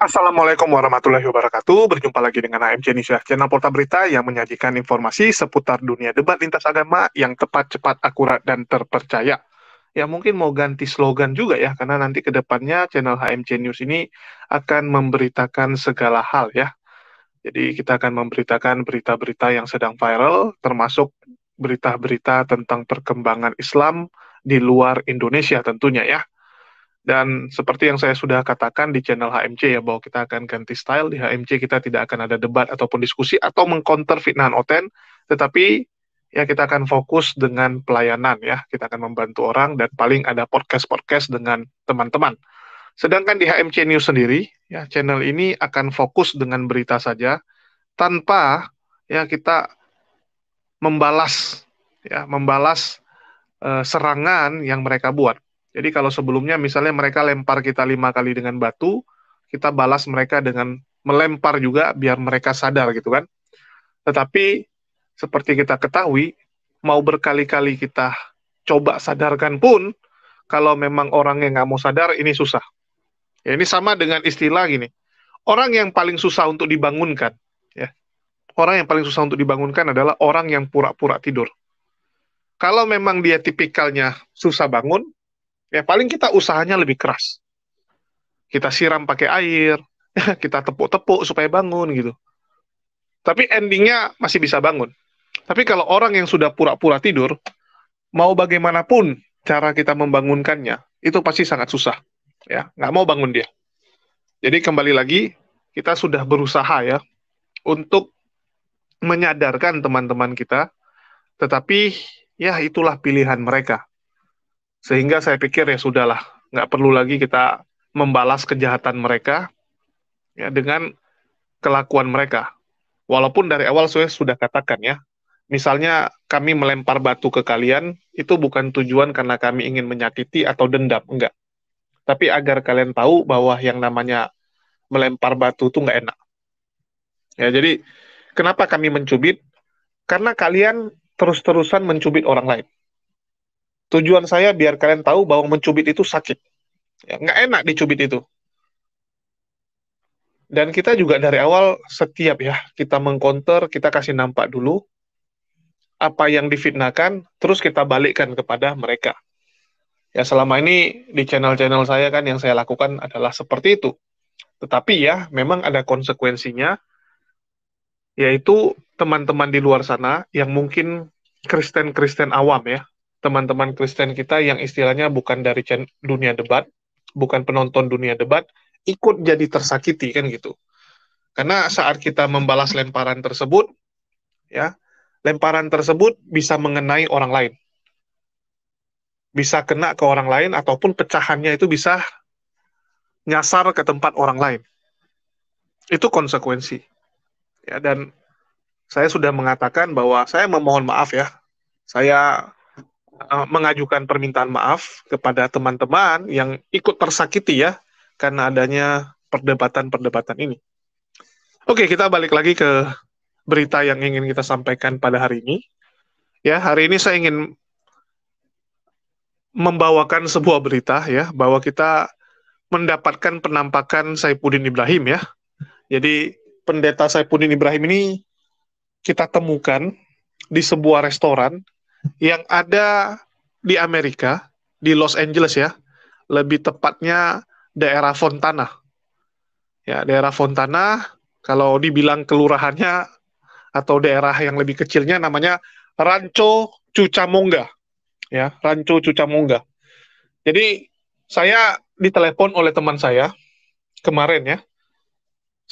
Assalamualaikum warahmatullahi wabarakatuh. Berjumpa lagi dengan AMC Indonesia, channel Porta Berita yang menyajikan informasi seputar dunia debat lintas agama yang tepat, cepat, akurat, dan terpercaya. Ya mungkin mau ganti slogan juga ya, karena nanti ke depannya channel HMC News ini akan memberitakan segala hal ya. Jadi kita akan memberitakan berita-berita yang sedang viral, termasuk berita-berita tentang perkembangan Islam di luar Indonesia tentunya ya. Dan seperti yang saya sudah katakan di channel HMC ya, bahwa kita akan ganti style. Di HMC kita tidak akan ada debat ataupun diskusi atau mengcounter fitnahan Oten, tetapi ya kita akan fokus dengan pelayanan ya. Kita akan membantu orang dan paling ada podcast-podcast dengan teman-teman. Sedangkan di HMC News sendiri, ya channel ini akan fokus dengan berita saja tanpa ya kita membalas serangan yang mereka buat. Jadi kalau sebelumnya misalnya mereka lempar kita 5 kali dengan batu, kita balas mereka dengan melempar juga biar mereka sadar gitu kan. Tetapi seperti kita ketahui, mau berkali-kali kita coba sadarkan pun, kalau memang orang yang nggak mau sadar, ini susah. Ya, ini sama dengan istilah gini, orang yang paling susah untuk dibangunkan, ya, orang yang paling susah untuk dibangunkan adalah orang yang pura-pura tidur. Kalau memang dia tipikalnya susah bangun, ya paling kita usahanya lebih keras. Kita siram pakai air, kita tepuk-tepuk supaya bangun gitu. Tapi endingnya masih bisa bangun. Tapi kalau orang yang sudah pura-pura tidur, mau bagaimanapun cara kita membangunkannya, itu pasti sangat susah. Ya, nggak mau bangun dia. Jadi kembali lagi, kita sudah berusaha ya untuk menyadarkan teman-teman kita, tetapi ya itulah pilihan mereka. Sehingga saya pikir ya sudahlah, nggak perlu lagi kita membalas kejahatan mereka ya dengan kelakuan mereka. Walaupun dari awal saya sudah katakan ya, misalnya kami melempar batu ke kalian, itu bukan tujuan karena kami ingin menyakiti atau dendam, enggak. Tapi agar kalian tahu bahwa yang namanya melempar batu itu nggak enak. Ya, jadi kenapa kami mencubit? Karena kalian terus-terusan mencubit orang lain. Tujuan saya biar kalian tahu bahwa mencubit itu sakit. Ya, nggak enak dicubit itu. Dan kita juga dari awal setiap ya, kita mengcounter, kita kasih nampak dulu apa yang difitnahkan, terus kita balikkan kepada mereka. Ya selama ini di channel-channel saya kan yang saya lakukan adalah seperti itu. Tetapi ya memang ada konsekuensinya, yaitu teman-teman di luar sana yang mungkin Kristen-Kristen awam ya, teman-teman Kristen kita yang istilahnya bukan dari dunia debat, bukan penonton dunia debat, ikut jadi tersakiti kan gitu. Karena saat kita membalas lemparan tersebut, ya, lemparan tersebut bisa mengenai orang lain. Bisa kena ke orang lain ataupun pecahannya itu bisa nyasar ke tempat orang lain. Itu konsekuensi. Ya, dan saya sudah mengatakan bahwa saya memohon maaf ya. Saya mengajukan permintaan maaf kepada teman-teman yang ikut tersakiti ya karena adanya perdebatan-perdebatan ini. Oke, kita balik lagi ke berita yang ingin kita sampaikan pada hari ini. Ya, hari ini saya ingin membawakan sebuah berita ya bahwa kita mendapatkan penampakan Saifuddin Ibrahim ya. Jadi pendeta Saifuddin Ibrahim ini kita temukan di sebuah restoran yang ada di Amerika, di Los Angeles ya. Lebih tepatnya daerah Fontana. Ya, daerah Fontana kalau dibilang kelurahannya atau daerah yang lebih kecilnya namanya Rancho Cucamonga. Ya, Rancho Cucamonga. Jadi saya ditelepon oleh teman saya kemarin ya.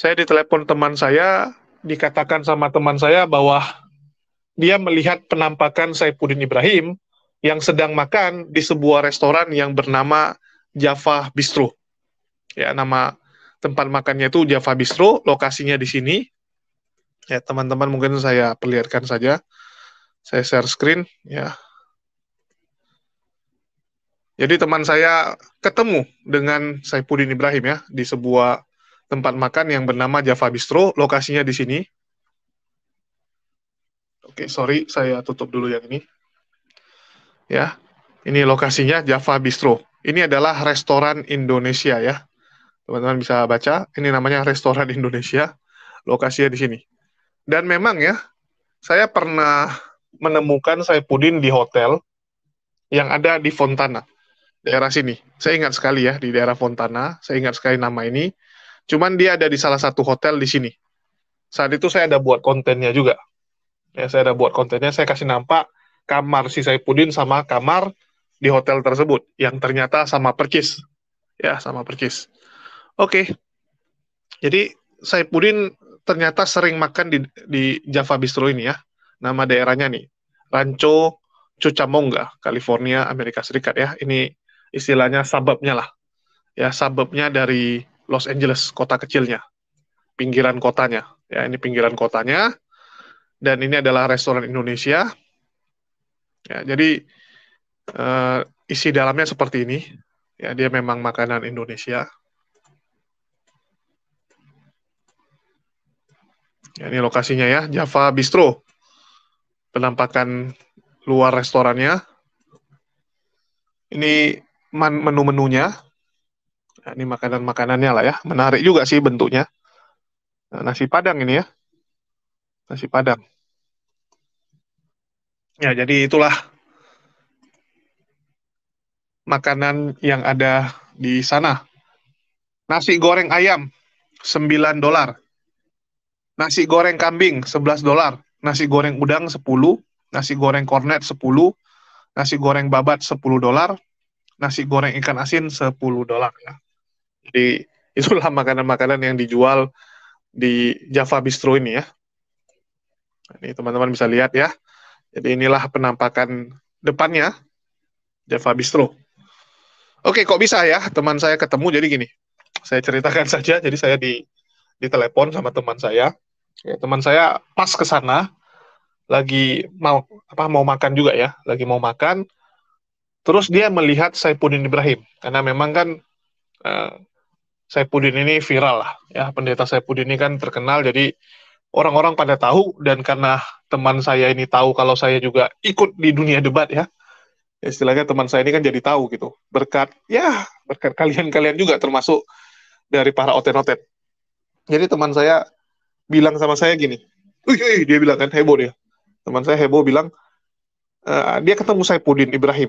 Saya ditelepon teman saya, dikatakan sama teman saya bahwa dia melihat penampakan Saifuddin Ibrahim yang sedang makan di sebuah restoran yang bernama Java Bistro. Ya, nama tempat makannya itu Java Bistro, lokasinya di sini. Ya, teman-teman mungkin saya perlihatkan saja. Saya share screen ya. Jadi teman saya ketemu dengan Saifuddin Ibrahim ya di sebuah tempat makan yang bernama Java Bistro, lokasinya di sini. Oke, sorry, saya tutup dulu yang ini. Ya, ini lokasinya Java Bistro. Ini adalah restoran Indonesia ya. Teman-teman bisa baca, ini namanya restoran Indonesia, lokasinya di sini. Dan memang ya, saya pernah menemukan Saipudin di hotel yang ada di Fontana, daerah sini. Saya ingat sekali ya, di daerah Fontana, saya ingat sekali nama ini. Cuman dia ada di salah satu hotel di sini. Saat itu saya ada buat kontennya juga. Ya, saya ada buat kontennya, saya kasih nampak kamar si Saipudin sama kamar di hotel tersebut, yang ternyata sama percis. Ya, sama percis. Oke, jadi Saipudin ternyata sering makan di Java Bistro ini ya. Nama daerahnya nih, Rancho Cucamonga, California, Amerika Serikat ya. Ini istilahnya suburbnya lah. Ya, suburbnya dari Los Angeles, kota kecilnya, pinggiran kotanya. Ya, ini pinggiran kotanya. Dan ini adalah restoran Indonesia. Ya, jadi eh, isi dalamnya seperti ini. Ya, dia memang makanan Indonesia. Ya, ini lokasinya ya, Java Bistro. Penampakan luar restorannya. Ini menu-menunya. Nah, ini makanan-makanannya lah ya. Menarik juga sih bentuknya. Nah, nasi Padang ini ya. Nasi Padang. Ya, jadi itulah makanan yang ada di sana. Nasi goreng ayam, $9. Nasi goreng kambing, $11. Nasi goreng udang, 10. Nasi goreng kornet, 10. Nasi goreng babat, $10. Nasi goreng ikan asin, $10 ya. Jadi itulah makanan-makanan yang dijual di Java Bistro ini ya. Ini teman-teman bisa lihat ya. Jadi inilah penampakan depannya Java Bistro. Oke, kok bisa ya teman saya ketemu? Jadi gini, saya ceritakan saja. Jadi saya di telepon sama teman saya. Ya, teman saya pas ke sana lagi mau makan juga ya, lagi mau makan. Terus dia melihat Saipudin Ibrahim karena memang kan uh, Saipudin ini viral lah ya, pendeta Saipudin ini kan terkenal. Jadi orang-orang pada tahu dan karena teman saya ini tahu kalau saya juga ikut di dunia debat ya, istilahnya teman saya ini kan jadi tahu gitu berkat kalian-kalian juga termasuk dari para oten-oten. Jadi teman saya bilang sama saya gini, wih, dia bilang kan heboh dia, teman saya heboh bilang dia ketemu Saipudin Ibrahim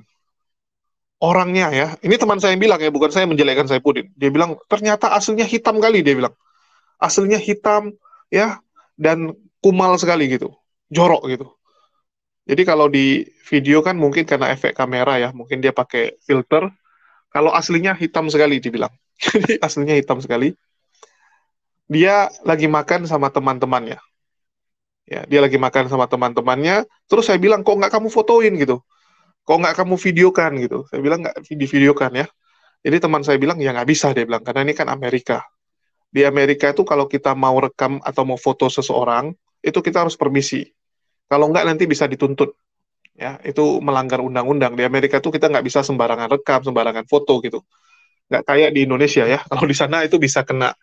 orangnya ya, ini teman saya yang bilang ya, bukan saya menjelekkan Saipudin, dia bilang ternyata aslinya hitam kali, dia bilang aslinya hitam ya, dan kumal sekali gitu, jorok gitu. Jadi kalau di video kan mungkin karena efek kamera ya, mungkin dia pakai filter. Kalau aslinya hitam sekali dibilang. Jadi aslinya hitam sekali. Dia lagi makan sama teman-temannya. Ya, dia lagi makan sama teman-temannya. Terus saya bilang, kok nggak kamu fotoin gitu? Kok nggak kamu videokan gitu? Saya bilang nggak videokan ya. Jadi teman saya bilang, ya nggak bisa dia bilang, karena ini kan Amerika. Di Amerika itu kalau kita mau rekam atau mau foto seseorang, itu kita harus permisi. Kalau nggak nanti bisa dituntut. Ya, itu melanggar undang-undang. Di Amerika itu kita nggak bisa sembarangan rekam, sembarangan foto gitu. Nggak kayak di Indonesia ya. Kalau di sana itu bisa kena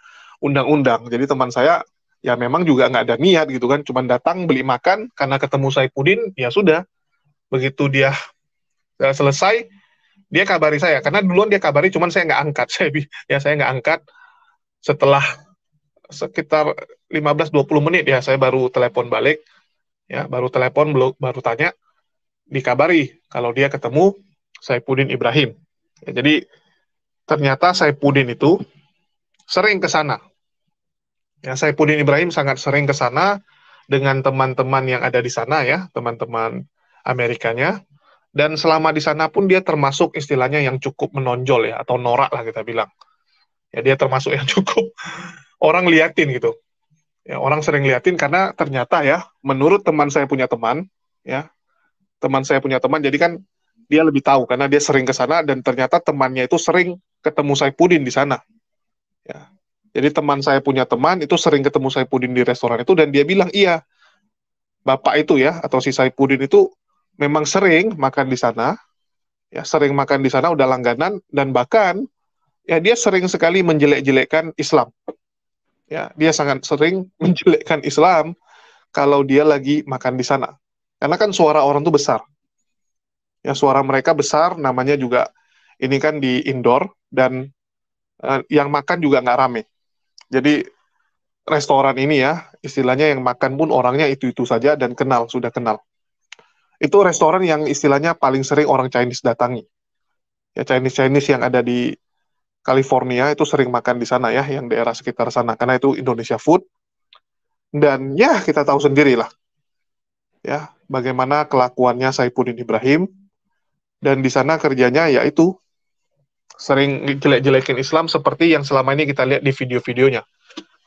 undang-undang. Jadi teman saya ya memang juga nggak ada niat gitu kan, cuman datang beli makan karena ketemu Saipudin, ya sudah. Begitu dia selesai, dia kabari saya. Karena duluan dia kabari, cuman saya nggak angkat. Saya nggak angkat. Setelah sekitar 15-20 menit ya, saya baru telepon balik. Ya, baru telepon, baru tanya, dikabari kalau dia ketemu Saipudin Ibrahim. Ya, jadi ternyata Saipudin itu sering ke sana. Ya, Saipudin Ibrahim sangat sering ke sana dengan teman-teman yang ada di sana ya, teman-teman Amerikanya. Dan selama di sana pun dia termasuk istilahnya yang cukup menonjol ya, atau norak lah kita bilang. Ya, dia termasuk yang cukup orang liatin gitu. Ya, orang sering liatin karena ternyata ya, menurut teman saya punya teman, ya, teman saya punya teman, jadi kan dia lebih tahu karena dia sering ke sana dan ternyata temannya itu sering ketemu Saipudin di sana. Ya. Jadi teman saya punya teman itu sering ketemu Saipudin di restoran itu dan dia bilang iya, bapak itu ya atau si Saipudin itu memang sering makan di sana, ya sering makan di sana udah langganan dan bahkan ya dia sering sekali menjelek-jelekkan Islam. Ya, dia sangat sering menjelekkan Islam kalau dia lagi makan di sana. Karena kan suara orang tuh besar. Ya suara mereka besar, namanya juga ini kan di indoor dan yang makan juga nggak rame. Jadi restoran ini ya, istilahnya yang makan pun orangnya itu-itu saja dan kenal, sudah kenal. Itu restoran yang istilahnya paling sering orang Chinese datangi. Ya Chinese-Chinese yang ada di California itu sering makan di sana ya, yang daerah sekitar sana, karena itu Indonesia food. Dan ya kita tahu sendiri lah, ya bagaimana kelakuannya Saifuddin Ibrahim. Dan di sana kerjanya yaitu sering jelek-jelekin Islam seperti yang selama ini kita lihat di video-videonya.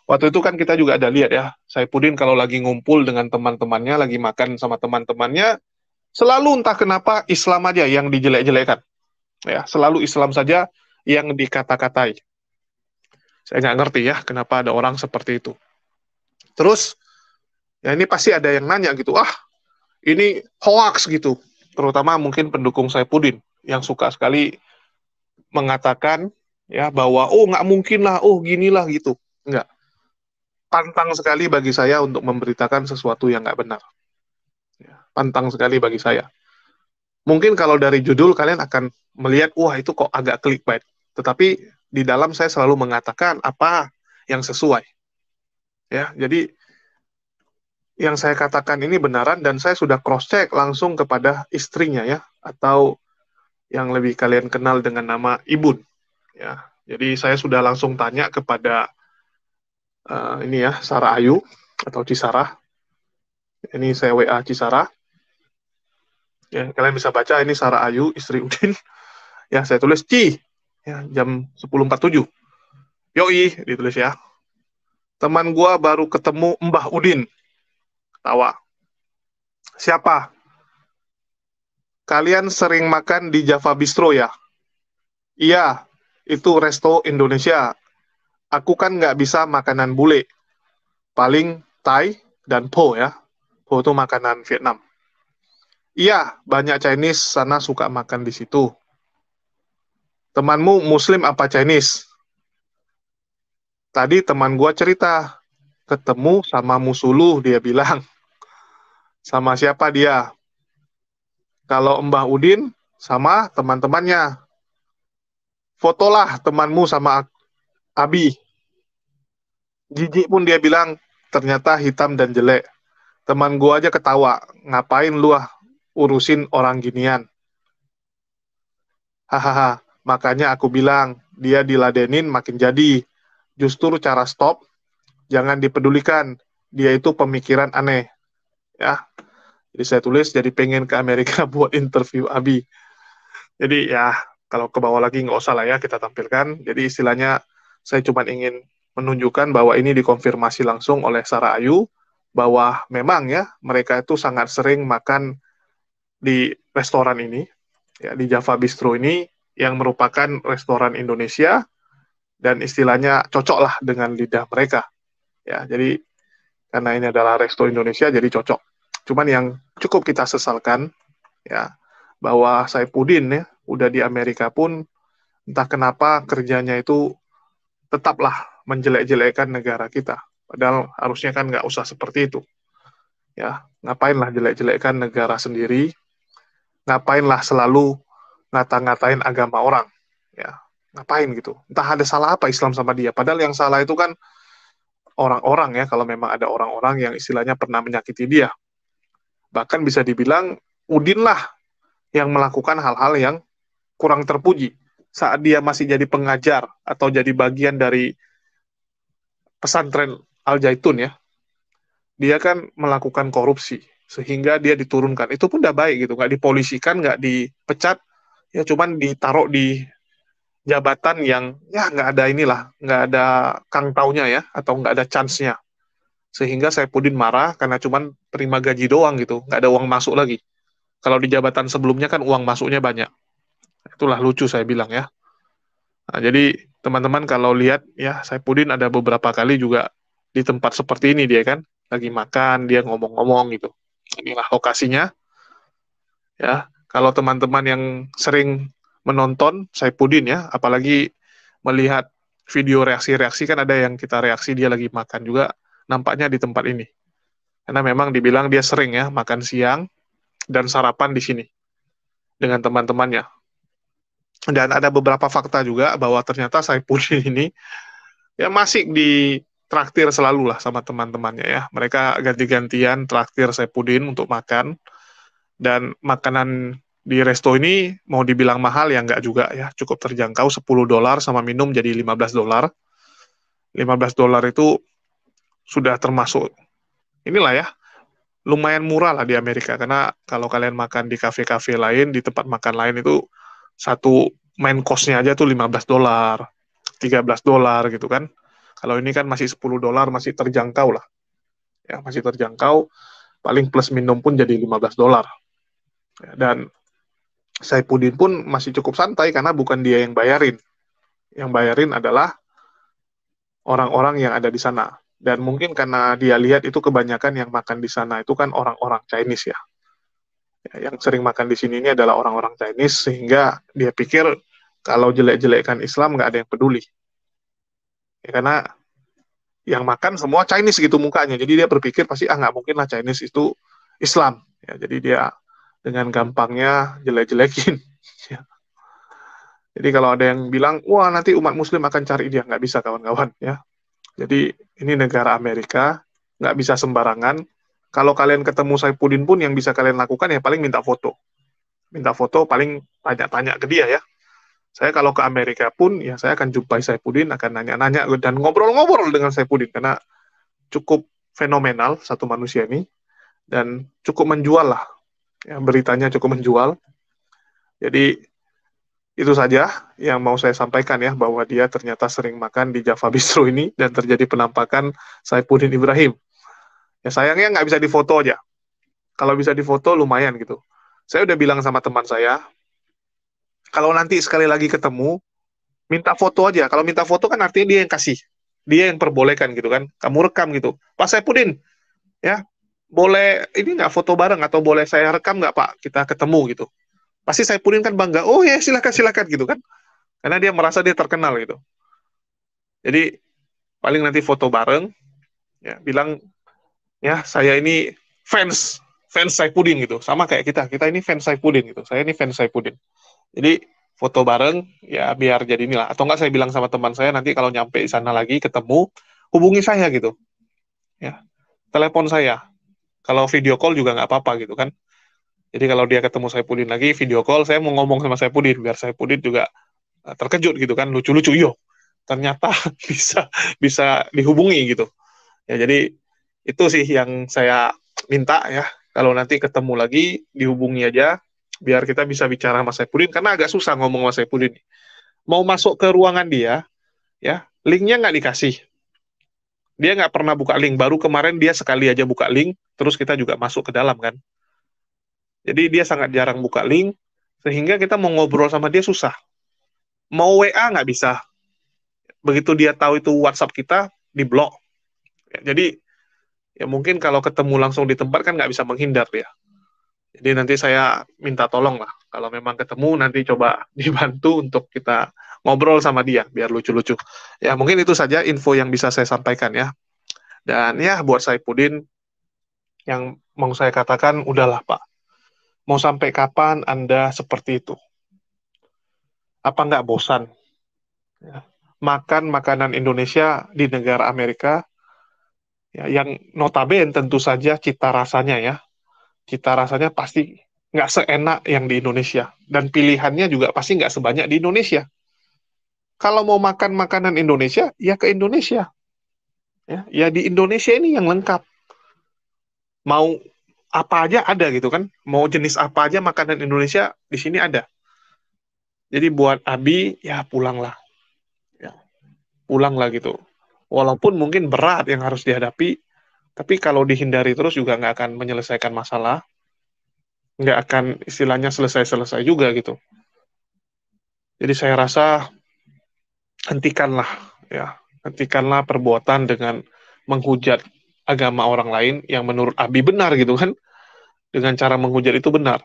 Waktu itu kan kita juga ada lihat ya, Saifuddin kalau lagi ngumpul dengan teman-temannya, lagi makan sama teman-temannya, selalu entah kenapa Islam aja yang dijelek-jelekan. Ya, selalu Islam saja yang dikata-katai. Saya nggak ngerti ya, kenapa ada orang seperti itu. Terus, ya ini pasti ada yang nanya gitu, ini hoax gitu. Terutama mungkin pendukung Saifuddin, yang suka sekali mengatakan ya bahwa, oh nggak mungkin lah, oh ginilah gitu. Nggak. Pantang sekali bagi saya untuk memberitakan sesuatu yang nggak benar. Ya, pantang sekali bagi saya. Mungkin kalau dari judul kalian akan melihat, wah itu kok agak clickbait. Tetapi di dalam saya selalu mengatakan apa yang sesuai. Ya, jadi yang saya katakan ini benaran dan saya sudah cross check langsung kepada istrinya ya, atau yang lebih kalian kenal dengan nama Ibun. Ya, jadi saya sudah langsung tanya kepada ini ya Sarah Ayu atau Cisarah. Ini saya WA Cisarah. Ya, kalian bisa baca ini Sarah Ayu, istri Udin. Ya, saya tulis Ci. Ya, jam 10.47. Yoi, ditulis ya. Teman gua baru ketemu Mbah Udin. Tawa. Siapa? Kalian sering makan di Java Bistro ya? Iya, itu resto Indonesia. Aku kan nggak bisa makanan bule. Paling Thai dan Po ya. Po itu makanan Vietnam. Iya, banyak Chinese sana suka makan di situ. Temanmu Muslim apa Chinese? Tadi teman gua cerita, ketemu sama Musuluh, dia bilang. Sama siapa dia? Kalau Mbah Udin, sama teman-temannya. Fotolah temanmu sama Abi. Jijik pun dia bilang, ternyata hitam dan jelek. Teman gua aja ketawa, ngapain lu urusin orang ginian? Hahaha, makanya aku bilang, dia diladenin makin jadi. Justru cara stop, jangan dipedulikan. Dia itu pemikiran aneh. Ya, jadi saya tulis, jadi pengen ke Amerika buat interview Abi. Jadi ya, kalau ke bawah lagi nggak usah lah ya kita tampilkan. Jadi istilahnya, saya cuma ingin menunjukkan bahwa ini dikonfirmasi langsung oleh Sarah Ayu, bahwa memang ya, mereka itu sangat sering makan di restoran ini, ya, di Java Bistro ini, yang merupakan restoran Indonesia, dan istilahnya cocok lah dengan lidah mereka. Ya, jadi karena ini adalah resto Indonesia, jadi cocok. Cuman yang cukup kita sesalkan, ya, bahwa Saifuddin ya, udah di Amerika pun, entah kenapa kerjanya itu tetaplah menjelek-jelekan negara kita. Padahal harusnya kan nggak usah seperti itu. Ya, ngapainlah jelek-jelekan negara sendiri, ngapainlah selalu ngata-ngatain agama orang. Ya, ngapain gitu. Entah ada salah apa Islam sama dia. Padahal yang salah itu kan orang-orang ya, kalau memang ada orang-orang yang istilahnya pernah menyakiti dia. Bahkan bisa dibilang Udin lah yang melakukan hal-hal yang kurang terpuji saat dia masih jadi pengajar atau jadi bagian dari pesantren Al Zaitun ya. Dia kan melakukan korupsi sehingga dia diturunkan. Itu pun udah baik gitu, nggak dipolisikan, nggak dipecat, ya cuman ditaruh di jabatan yang ya nggak ada inilah, nggak ada kang taunya ya, atau nggak ada chance-nya. Sehingga Saipudin marah karena cuman terima gaji doang gitu, nggak ada uang masuk lagi. Kalau di jabatan sebelumnya kan uang masuknya banyak. Itulah lucu saya bilang ya. Nah, jadi teman-teman kalau lihat ya Saipudin ada beberapa kali juga di tempat seperti ini dia kan lagi makan dia ngomong-ngomong gitu. Inilah lokasinya ya. Kalau teman-teman yang sering menonton Saipudin ya, apalagi melihat video reaksi-reaksi kan ada yang kita reaksi dia lagi makan juga nampaknya di tempat ini. Karena memang dibilang dia sering ya makan siang dan sarapan di sini dengan teman-temannya. Dan ada beberapa fakta juga bahwa ternyata Saipudin ini ya masih di traktir selalu lah sama teman-temannya ya. Mereka ganti-gantian traktir Saipudin untuk makan, dan makanan di resto ini mau dibilang mahal ya nggak juga ya, cukup terjangkau, $10 sama minum jadi $15. $15 itu sudah termasuk inilah ya, lumayan murah lah di Amerika, karena kalau kalian makan di kafe-kafe lain, di tempat makan lain itu satu main cost-nya aja tuh $15, $13 gitu kan. Kalau ini kan masih $10, masih terjangkau lah. Ya, masih terjangkau, paling plus minum pun jadi $15. Ya, dan Saipudin pun masih cukup santai karena bukan dia yang bayarin. Yang bayarin adalah orang-orang yang ada di sana. Dan mungkin karena dia lihat itu kebanyakan yang makan di sana itu kan orang-orang Chinese ya. Ya, yang sering makan di sini ini adalah orang-orang Chinese, sehingga dia pikir kalau jelek-jelekkan Islam nggak ada yang peduli. Ya, karena yang makan semua Chinese gitu mukanya. Jadi dia berpikir pasti nggak mungkin lah Chinese itu Islam. Ya, jadi dia dengan gampangnya jelek-jelekin. Ya. Jadi kalau ada yang bilang, wah nanti umat Muslim akan cari dia, nggak bisa kawan-kawan ya. Jadi ini negara Amerika, nggak bisa sembarangan. Kalau kalian ketemu Saipudin pun yang bisa kalian lakukan ya paling minta foto. Minta foto, paling tanya-tanya ke dia ya. Saya kalau ke Amerika pun ya saya akan jumpai Saipudin, akan nanya-nanya dan ngobrol-ngobrol dengan Saipudin karena cukup fenomenal satu manusia ini, dan cukup menjual lah. Ya, beritanya cukup menjual. Jadi itu saja yang mau saya sampaikan ya, bahwa dia ternyata sering makan di Java Bistro ini dan terjadi penampakan Saipudin Ibrahim. Ya sayangnya nggak bisa difoto aja. Kalau bisa difoto lumayan gitu. Saya udah bilang sama teman saya, kalau nanti sekali lagi ketemu, minta foto aja. Kalau minta foto kan artinya dia yang kasih. Dia yang perbolehkan gitu kan. Kamu rekam gitu. Pak Saipudin, ya boleh ini nggak foto bareng, atau boleh saya rekam nggak Pak? Kita ketemu gitu. Pasti Saipudin kan bangga. Oh ya silakan silakan gitu kan. Karena dia merasa dia terkenal gitu. Jadi paling nanti foto bareng, ya bilang ya saya ini fans fans Saipudin gitu. Sama kayak kita ini fans Saipudin gitu. Saya ini fans Saipudin. Jadi foto bareng ya biar jadi inilah. Atau enggak saya bilang sama teman saya nanti kalau nyampe di sana lagi ketemu, hubungi saya gitu. Ya, telepon saya. Kalau video call juga nggak apa-apa gitu kan. Jadi kalau dia ketemu Saipudin lagi video call, saya mau ngomong sama Saipudin biar Saipudin juga terkejut gitu kan, lucu-lucu yo. Ternyata bisa bisa dihubungi gitu. Ya jadi itu sih yang saya minta ya. Kalau nanti ketemu lagi dihubungi aja biar kita bisa bicara sama Saipudin, karena agak susah ngomong sama Saipudin. Mau masuk ke ruangan dia, ya linknya nggak dikasih. Dia nggak pernah buka link. Baru kemarin dia sekali aja buka link, terus kita juga masuk ke dalam kan. Jadi dia sangat jarang buka link, sehingga kita mau ngobrol sama dia susah. Mau WA nggak bisa. Begitu dia tahu itu WhatsApp kita, di blok. Ya, jadi ya mungkin kalau ketemu langsung di tempat kan nggak bisa menghindar ya. Jadi nanti saya minta tolong lah. Kalau memang ketemu nanti coba dibantu untuk kita ngobrol sama dia biar lucu-lucu. Ya mungkin itu saja info yang bisa saya sampaikan ya. Dan ya buat Saipudin yang mau saya katakan udahlah Pak. Mau sampai kapan Anda seperti itu? Apa nggak bosan? Ya. Makan makanan Indonesia di negara Amerika ya, yang notabene tentu saja cita rasanya ya. Cita rasanya pasti nggak seenak yang di Indonesia. Dan pilihannya juga pasti nggak sebanyak di Indonesia. Kalau mau makan makanan Indonesia, ya ke Indonesia. Ya di Indonesia ini yang lengkap. Mau apa aja ada gitu kan. Mau jenis apa aja makanan Indonesia di sini ada. Jadi buat Abi, ya pulanglah. Ya, pulanglah gitu. Walaupun mungkin berat yang harus dihadapi, tapi kalau dihindari terus juga nggak akan menyelesaikan masalah. Nggak akan istilahnya selesai-selesai juga gitu. Jadi saya rasa hentikanlah ya, hentikanlah perbuatan dengan menghujat agama orang lain yang menurut Abi benar gitu kan, dengan cara menghujat itu benar.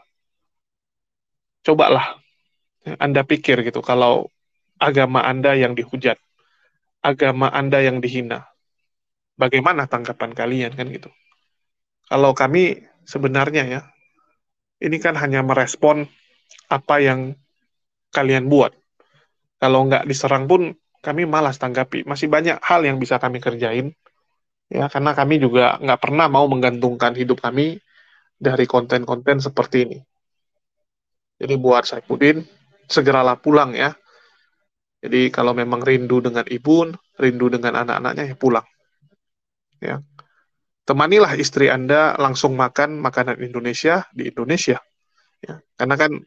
Cobalah Anda pikir gitu, kalau agama Anda yang dihujat, agama Anda yang dihina, bagaimana tanggapan kalian kan gitu. Kalau kami sebenarnya ya, ini kan hanya merespon apa yang kalian buat. Kalau nggak diserang pun kami malas tanggapi. Masih banyak hal yang bisa kami kerjain, ya karena kami juga nggak pernah mau menggantungkan hidup kami dari konten-konten seperti ini. Jadi buat Saifuddin, segeralah pulang ya. Jadi kalau memang rindu dengan ibu, rindu dengan anak-anaknya, ya pulang. Ya. Temanilah istri Anda langsung makan makanan Indonesia di Indonesia. Ya. Karena kan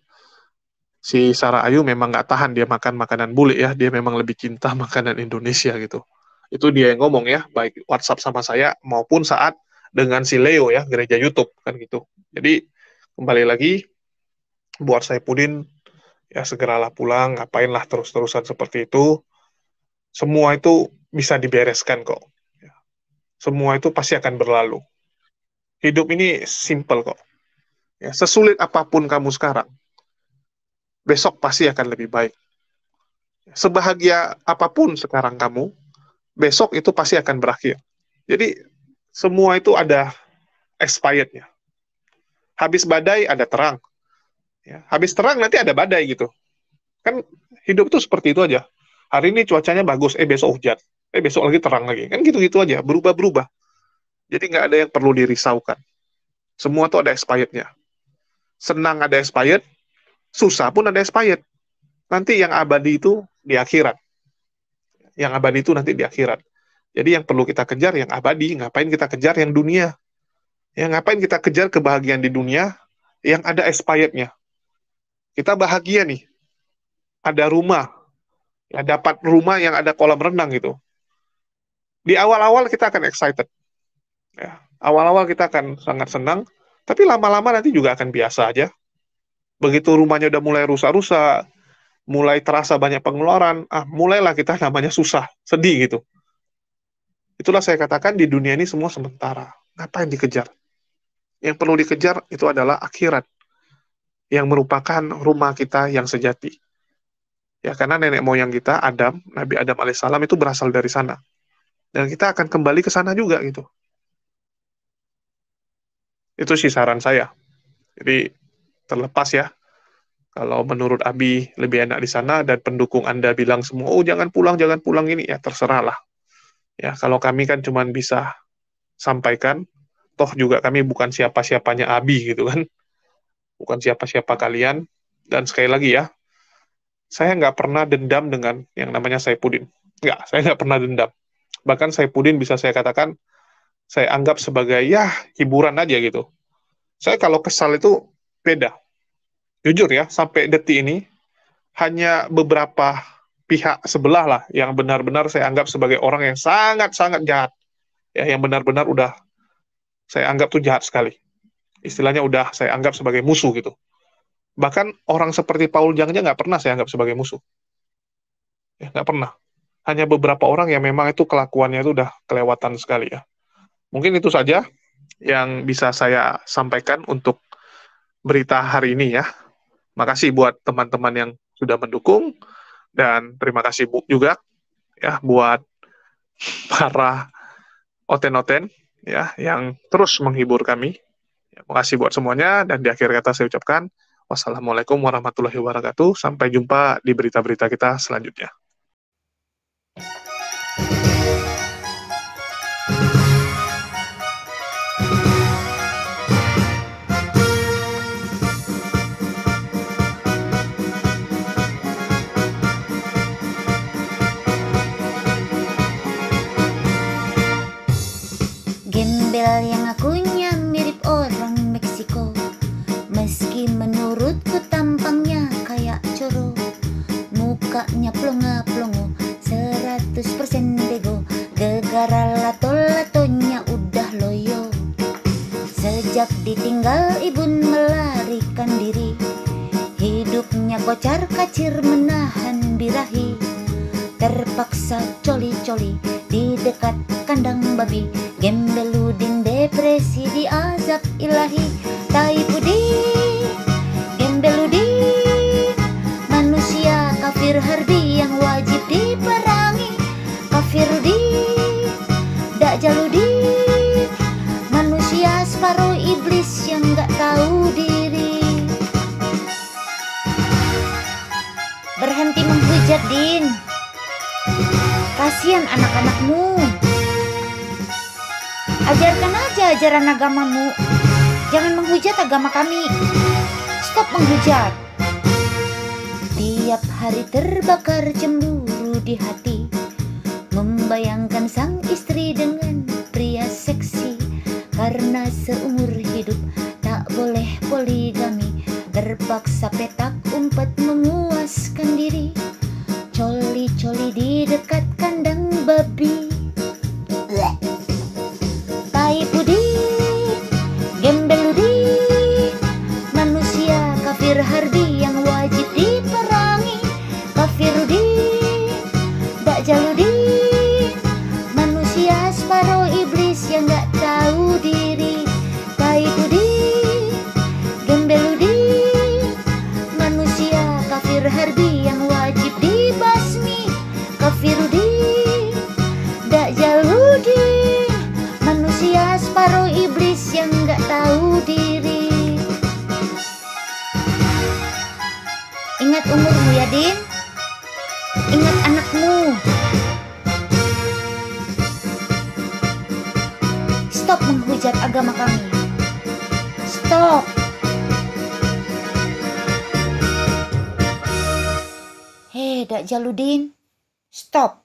si Sarah Ayu memang nggak tahan dia makan makanan bule ya, dia memang lebih cinta makanan Indonesia gitu. Itu dia yang ngomong ya, baik WhatsApp sama saya maupun saat dengan si Leo ya, gereja YouTube kan gitu. Jadi kembali lagi buat Saipudin ya segeralah pulang, ngapainlah terus-terusan seperti itu. Semua itu bisa dibereskan kok. Semua itu pasti akan berlalu. Hidup ini simple kok. Ya, sesulit apapun kamu sekarang, besok pasti akan lebih baik. Sebahagia apapun sekarang kamu, besok itu pasti akan berakhir. Jadi semua itu ada expirednya. Habis badai ada terang. Ya, habis terang nanti ada badai gitu. Kan hidup itu seperti itu aja. Hari ini cuacanya bagus, besok hujan. Besok lagi terang lagi. Kan gitu-gitu aja, berubah-berubah. Jadi nggak ada yang perlu dirisaukan. Semua tuh ada expirednya. Senang ada expired, susah pun ada expired. Nanti yang abadi itu di akhirat. Yang abadi itu nanti di akhirat. Jadi yang perlu kita kejar yang abadi, ngapain kita kejar yang dunia? Ya ngapain kita kejar kebahagiaan di dunia yang ada expirednya? Kita bahagia nih, ada rumah, ya dapat rumah yang ada kolam renang gitu. Di awal-awal kita akan excited, ya. Awal-awal kita akan sangat senang, tapi lama-lama nanti juga akan biasa aja. Begitu rumahnya udah mulai rusak-rusak, mulai terasa banyak pengeluaran, mulailah kita namanya susah, sedih gitu. Itulah saya katakan di dunia ini semua sementara. Ngapain dikejar? Yang perlu dikejar itu adalah akhirat, yang merupakan rumah kita yang sejati. Ya, karena nenek moyang kita, Adam, Nabi Adam alaihissalam itu berasal dari sana. Dan kita akan kembali ke sana juga gitu. Itu sih saran saya. Jadi terlepas ya, kalau menurut Abi lebih enak di sana dan pendukung Anda bilang semua, oh jangan pulang ini, ya terserah lah. Ya, kalau kami kan cuma bisa sampaikan, toh juga kami bukan siapa-siapanya Abi gitu kan. Bukan siapa-siapa kalian. Dan sekali lagi ya, saya nggak pernah dendam dengan yang namanya Saipudin. Nggak, saya nggak pernah dendam. Bahkan Saipudin bisa saya katakan, saya anggap sebagai ya hiburan aja gitu. Saya kalau kesal itu beda. Jujur ya, sampai detik ini, hanya beberapa pihak sebelah lah yang benar-benar saya anggap sebagai orang yang sangat-sangat jahat. Ya, yang benar-benar udah saya anggap tuh jahat sekali. Istilahnya udah saya anggap sebagai musuh gitu. Bahkan orang seperti Paul Jangja nggak pernah saya anggap sebagai musuh. Ya, nggak pernah. Hanya beberapa orang yang memang itu kelakuannya itu udah kelewatan sekali ya. Mungkin itu saja yang bisa saya sampaikan untuk berita hari ini ya. Makasih buat teman-teman yang sudah mendukung dan terima kasih juga ya buat para oten-oten ya yang terus menghibur kami. Ya, makasih buat semuanya dan di akhir kata saya ucapkan wassalamualaikum warahmatullahi wabarakatuh. Sampai jumpa di berita-berita kita selanjutnya. Gembel yang akunya mirip orang Meksiko, meski menurutku tampangnya kayak coro. Mukanya plonga-plongo, 100% bego, gegara lato-latonya udah loyo. Sejak ditinggal ibun melarikan diri, hidupnya kocar kacir menahan birahi. Terpaksa coli-coli di dekat kandang babi, Gembeludin depresi di azab ilahi. Saipudin, Gembeludin, manusia kafir harbi yang wajib diperangi. Kafirudin, Dajjaludin, manusia separuh iblis yang gak tahu diri. menghujat, Din. Kasihan anak-anakmu. Ajarkan aja ajaran agamamu. Jangan menghujat agama kami. Stop menghujat. Tiap hari terbakar cemburu di hati, membayangkan sang istri dengan pria seksi. Karena seumur hidup tak boleh poligami, terpaksa petak umpet memuaskan diri. Coli-coli di dekat kandang babi. Tai puding, gembel udin, manusia kafir harbi yang wajib diperangi. Kafir udin, dakjaludin, manusia separuh iblis yang gak tahu diri. Tai puding, gembel udin, manusia kafir harbi yang wajib dibasmi. Kafir udin, dakjaludin, manusia separuh iblis yang gak tahu diri. Ingat umurmu ya, Din. Ingat anakmu. Stop menghujat agama kami. Stop. Hei, Dakjaludin. Stop.